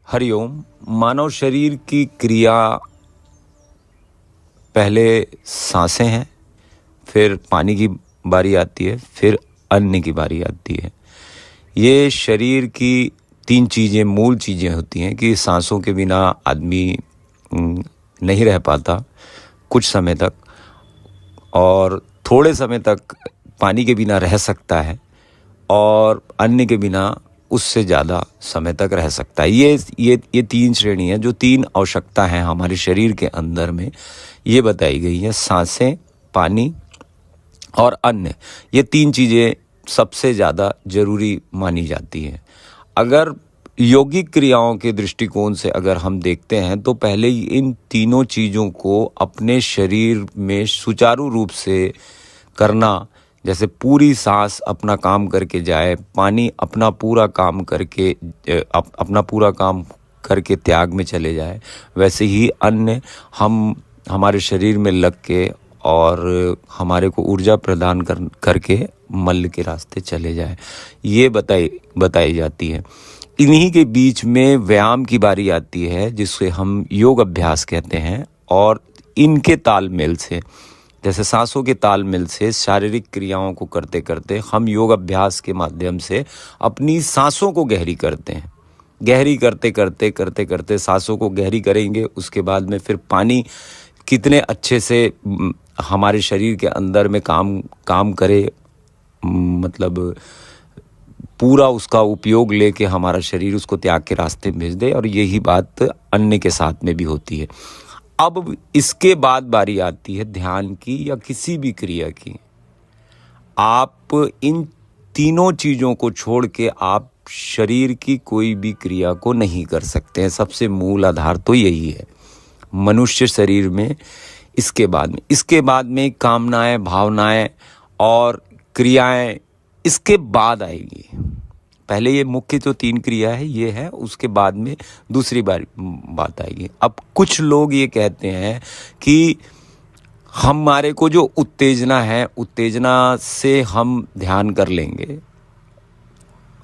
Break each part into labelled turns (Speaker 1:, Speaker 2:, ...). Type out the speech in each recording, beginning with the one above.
Speaker 1: हरिओम। मानव शरीर की क्रिया पहले सांसें हैं, फिर पानी की बारी आती है, फिर अन्न की बारी आती है। ये शरीर की तीन चीज़ें, मूल चीज़ें होती हैं कि सांसों के बिना आदमी नहीं रह पाता कुछ समय तक, और थोड़े समय तक पानी के बिना रह सकता है, और अन्न के बिना उससे ज़्यादा समय तक रह सकता है। ये तीन श्रेणी है, जो तीन आवश्यकता हैं हमारे शरीर के अंदर में, ये बताई गई है। सांसें, पानी और अन्न, ये तीन चीज़ें सबसे ज़्यादा ज़रूरी मानी जाती हैं। अगर यौगिक क्रियाओं के दृष्टिकोण से अगर हम देखते हैं तो पहले ही इन तीनों चीज़ों को अपने शरीर में सुचारू रूप से करना, जैसे पूरी सांस अपना काम करके जाए, पानी अपना पूरा काम करके त्याग में चले जाए, वैसे ही अन्न हमारे शरीर में लग के और हमारे को ऊर्जा प्रदान करके मल के रास्ते चले जाए, ये बताई जाती है। इन्हीं के बीच में व्यायाम की बारी आती है, जिससे हम योग अभ्यास कहते हैं, और इनके तालमेल से, जैसे सांसों के तालमेल से शारीरिक क्रियाओं को करते करते हम योग अभ्यास के माध्यम से अपनी सांसों को गहरी करते हैं। गहरी करते सांसों को गहरी करेंगे, उसके बाद में फिर पानी कितने अच्छे से हमारे शरीर के अंदर में काम करे, मतलब पूरा उसका उपयोग लेके हमारा शरीर उसको त्याग के रास्ते भेज दे, और यही बात अन्न के साथ में भी होती है। अब इसके बाद बारी आती है ध्यान की या किसी भी क्रिया की। आप इन तीनों चीज़ों को छोड़ के आप शरीर की कोई भी क्रिया को नहीं कर सकते हैं। सबसे मूल आधार तो यही है मनुष्य शरीर में। इसके बाद में कामनाएं, भावनाएं और क्रियाएं इसके बाद आएगी। पहले ये मुख्य जो तीन क्रिया है ये है, उसके बाद में दूसरी बात आएगी। अब कुछ लोग ये कहते हैं कि हमारे को जो उत्तेजना है, उत्तेजना से हम ध्यान कर लेंगे।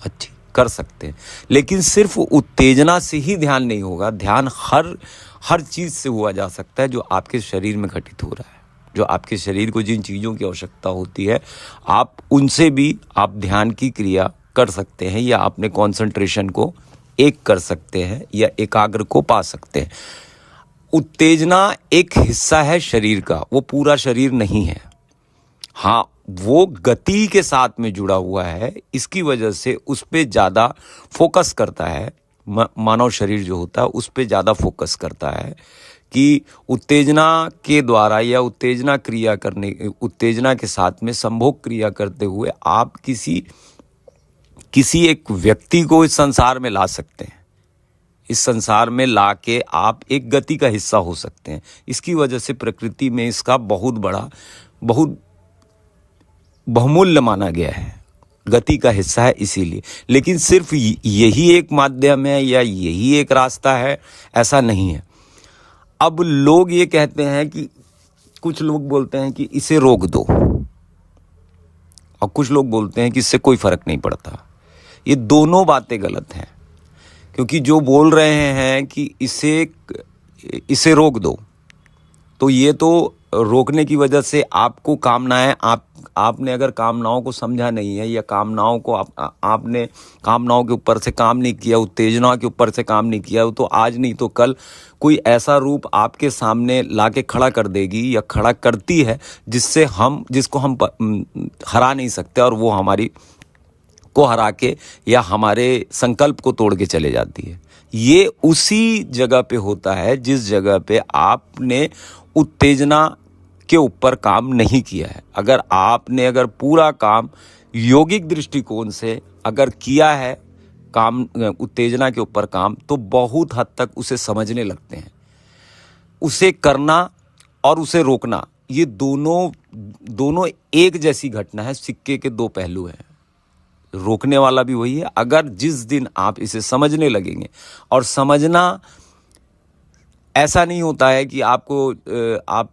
Speaker 1: अच्छी कर सकते हैं, लेकिन सिर्फ उत्तेजना से ही ध्यान नहीं होगा। ध्यान हर चीज़ से हुआ जा सकता है जो आपके शरीर में घटित हो रहा है। जो आपके शरीर को जिन चीज़ों की आवश्यकता होती है, आप उनसे भी आप ध्यान की क्रिया कर सकते हैं, या अपने कंसंट्रेशन को एक कर सकते हैं, या एकाग्र को पा सकते हैं। उत्तेजना एक हिस्सा है शरीर का, वो पूरा शरीर नहीं है। हाँ, वो गति के साथ में जुड़ा हुआ है, इसकी वजह से उस पे ज़्यादा फोकस करता है। मानव शरीर जो होता है उस पे ज़्यादा फोकस करता है कि उत्तेजना के द्वारा या उत्तेजना के साथ में संभोग क्रिया करते हुए आप किसी एक व्यक्ति को इस संसार में ला सकते हैं। इस संसार में ला के आप एक गति का हिस्सा हो सकते हैं। इसकी वजह से प्रकृति में इसका बहुत बहुमूल्य माना गया है, गति का हिस्सा है इसीलिए। लेकिन सिर्फ यही एक माध्यम है या यही एक रास्ता है, ऐसा नहीं है। अब लोग ये कहते हैं कि कुछ लोग बोलते हैं कि इसे रोक दो, और कुछ लोग बोलते हैं कि इससे कोई फर्क नहीं पड़ता। ये दोनों बातें गलत हैं, क्योंकि जो बोल रहे हैं कि इसे रोक दो, तो ये तो रोकने की वजह से आपको कामनाएं, आपने अगर कामनाओं को समझा नहीं है, या कामनाओं को आपने कामनाओं के ऊपर से काम नहीं किया, उत्तेजना के ऊपर से काम नहीं किया, तो आज नहीं तो कल कोई ऐसा रूप आपके सामने लाके खड़ा कर देगी या खड़ा करती है जिसको हम हरा नहीं सकते, और वो हमारी को हरा के या हमारे संकल्प को तोड़ के चले जाती है। ये उसी जगह पे होता है जिस जगह पे आपने उत्तेजना के ऊपर काम नहीं किया है। अगर पूरा काम यौगिक दृष्टिकोण से अगर किया है, काम उत्तेजना के ऊपर काम, तो बहुत हद तक उसे समझने लगते हैं। उसे करना और उसे रोकना, ये दोनों एक जैसी घटना है, सिक्के के दो पहलू हैं। रोकने वाला भी वही है। अगर जिस दिन आप इसे समझने लगेंगे, और समझना ऐसा नहीं होता है कि आप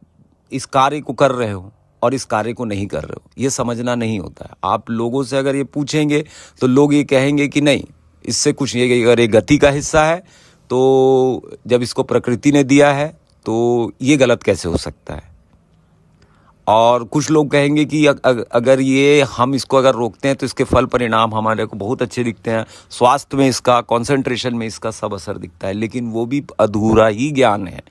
Speaker 1: इस कार्य को कर रहे हो और इस कार्य को नहीं कर रहे हो, ये समझना नहीं होता है। आप लोगों से अगर ये पूछेंगे तो लोग ये कहेंगे कि नहीं, इससे कुछ नहीं, अगर ये गति का हिस्सा है तो जब इसको प्रकृति ने दिया है तो ये गलत कैसे हो सकता है। और कुछ लोग कहेंगे कि अगर ये हम इसको अगर रोकते हैं तो इसके फल परिणाम हमारे को बहुत अच्छे दिखते हैं, स्वास्थ्य में इसका, कंसंट्रेशन में इसका सब असर दिखता है, लेकिन वो भी अधूरा ही ज्ञान है।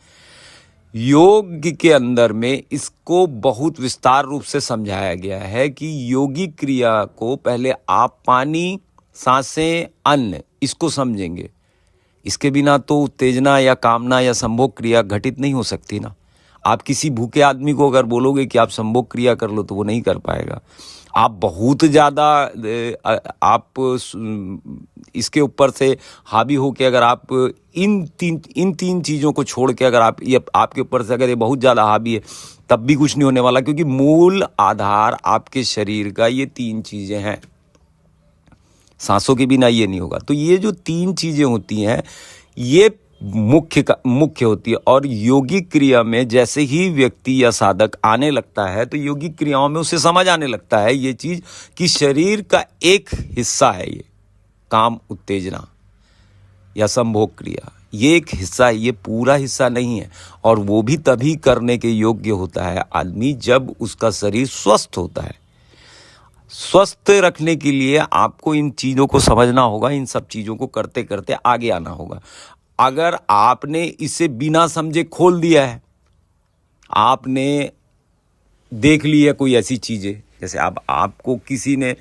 Speaker 1: योग के अंदर में इसको बहुत विस्तार रूप से समझाया गया है कि योगिक क्रिया को पहले आप पानी, सांसें, अन्न इसको समझेंगे। इसके बिना तो उत्तेजना या कामना या संभोग क्रिया घटित नहीं हो सकती ना। आप किसी भूखे आदमी को अगर बोलोगे कि आप संभोग क्रिया कर लो तो वो नहीं कर पाएगा। आप बहुत ज़्यादा आप इसके ऊपर से हावी हो के अगर आप इन तीन चीज़ों को छोड़ के अगर आप ये आपके ऊपर से अगर ये बहुत ज़्यादा हावी है तब भी कुछ नहीं होने वाला, क्योंकि मूल आधार आपके शरीर का ये 3 चीज़ें हैं। सांसों के बिना ये नहीं होगा। तो ये जो 3 चीज़ें होती हैं ये मुख्य होती है। और योगिक क्रिया में जैसे ही व्यक्ति या साधक आने लगता है तो योगिक क्रियाओं में उसे समझ आने लगता है ये चीज़ कि शरीर का एक हिस्सा है ये काम, उत्तेजना या संभोग क्रिया, ये एक हिस्सा है, ये पूरा हिस्सा नहीं है। और वो भी तभी करने के योग्य होता है आदमी जब उसका शरीर स्वस्थ होता है। स्वस्थ रखने के लिए आपको इन चीज़ों को समझना होगा, इन सब चीज़ों को करते करते आगे आना होगा। अगर आपने इसे बिना समझे खोल दिया है, आपने देख लिया कोई ऐसी चीज़ें, जैसे आपको किसी ने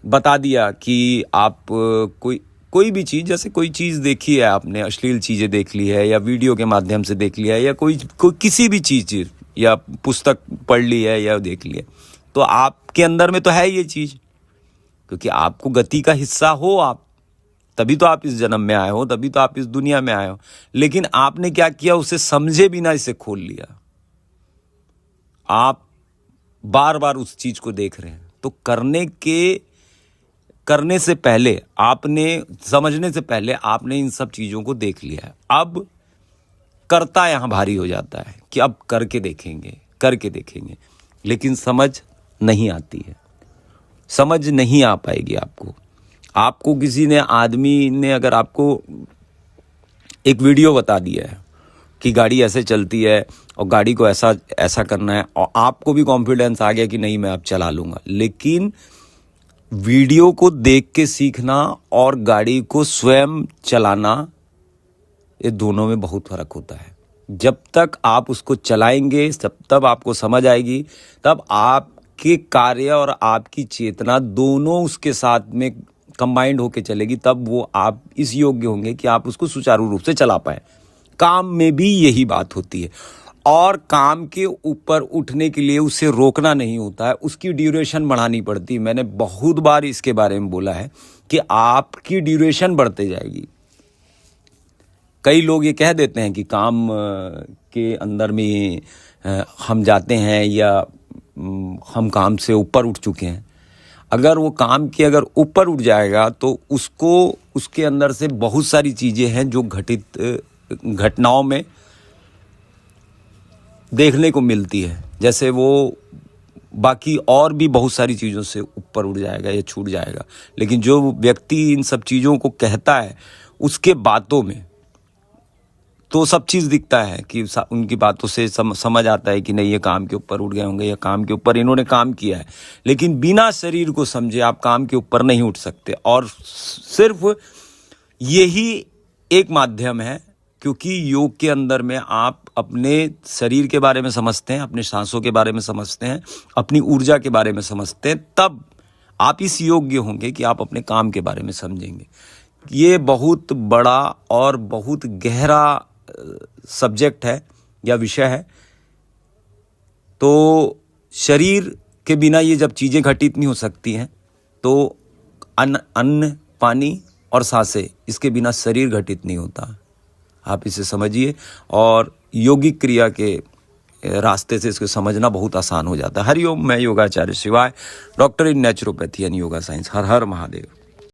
Speaker 1: बता दिया कि आप कोई भी चीज़, जैसे कोई चीज़ देखी है आपने, अश्लील चीज़ें देख ली है या वीडियो के माध्यम से देख लिया है या कोई किसी भी चीज़ या पुस्तक पढ़ ली है या देख ली है, तो आपके अंदर में तो है ये चीज़, क्योंकि आपको गति का हिस्सा हो आप, तभी तो आप इस जन्म में आए हो, तभी तो आप इस दुनिया में आए हो। लेकिन आपने क्या किया, उसे समझे बिना इसे खोल लिया। आप बार बार उस चीज को देख रहे हैं। तो करने से पहले आपने, समझने से पहले आपने इन सब चीजों को देख लिया है। अब करता यहां भारी हो जाता है कि अब करके देखेंगे, लेकिन समझ नहीं आती है, समझ नहीं आ पाएगी आपको किसी ने, आदमी ने अगर आपको एक वीडियो बता दिया है कि गाड़ी ऐसे चलती है और गाड़ी को ऐसा करना है, और आपको भी कॉन्फिडेंस आ गया कि नहीं मैं अब चला लूँगा, लेकिन वीडियो को देख के सीखना और गाड़ी को स्वयं चलाना, ये दोनों में बहुत फ़र्क होता है। जब तक आप उसको चलाएंगे तब आपको समझ आएगी, तब आपके कार्य और आपकी चेतना दोनों उसके साथ में कंबाइंड होके चलेगी, तब वो आप इस योग्य होंगे कि आप उसको सुचारू रूप से चला पाए। काम में भी यही बात होती है। और काम के ऊपर उठने के लिए उसे रोकना नहीं होता है, उसकी ड्यूरेशन बढ़ानी पड़ती है। मैंने बहुत बार इसके बारे में बोला है कि आपकी ड्यूरेशन बढ़ते जाएगी। कई लोग ये कह देते हैं कि काम के अंदर में हम जाते हैं या हम काम से ऊपर उठ चुके हैं। अगर वो काम के अगर ऊपर उठ जाएगा तो उसके अंदर से बहुत सारी चीज़ें हैं जो घटनाओं में देखने को मिलती है, जैसे वो बाकी और भी बहुत सारी चीज़ों से ऊपर उठ जाएगा या छूट जाएगा। लेकिन जो व्यक्ति इन सब चीज़ों को कहता है उसके बातों में तो सब चीज़ दिखता है कि उनकी बातों से समझ आता है कि नहीं ये काम के ऊपर उठ गए होंगे या काम के ऊपर इन्होंने काम किया है। लेकिन बिना शरीर को समझे आप काम के ऊपर नहीं उठ सकते। और सिर्फ यही एक माध्यम है, क्योंकि योग के अंदर में आप अपने शरीर के बारे में समझते हैं, अपने सांसों के बारे में समझते हैं, अपनी ऊर्जा के बारे में समझते हैं, तब आप इस योग्य होंगे कि आप अपने काम के बारे में समझेंगे। ये बहुत बड़ा और बहुत गहरा सब्जेक्ट है या विषय है। तो शरीर के बिना ये जब चीज़ें घटित नहीं हो सकती हैं, तो अन्न, पानी और सांसें, इसके बिना शरीर घटित नहीं होता। आप इसे समझिए और योगिक क्रिया के रास्ते से इसको समझना बहुत आसान हो जाता है। हरिओम, मैं योगाचार्य शिवाय, doctor in naturopathy and yoga science. Her her Mahadev.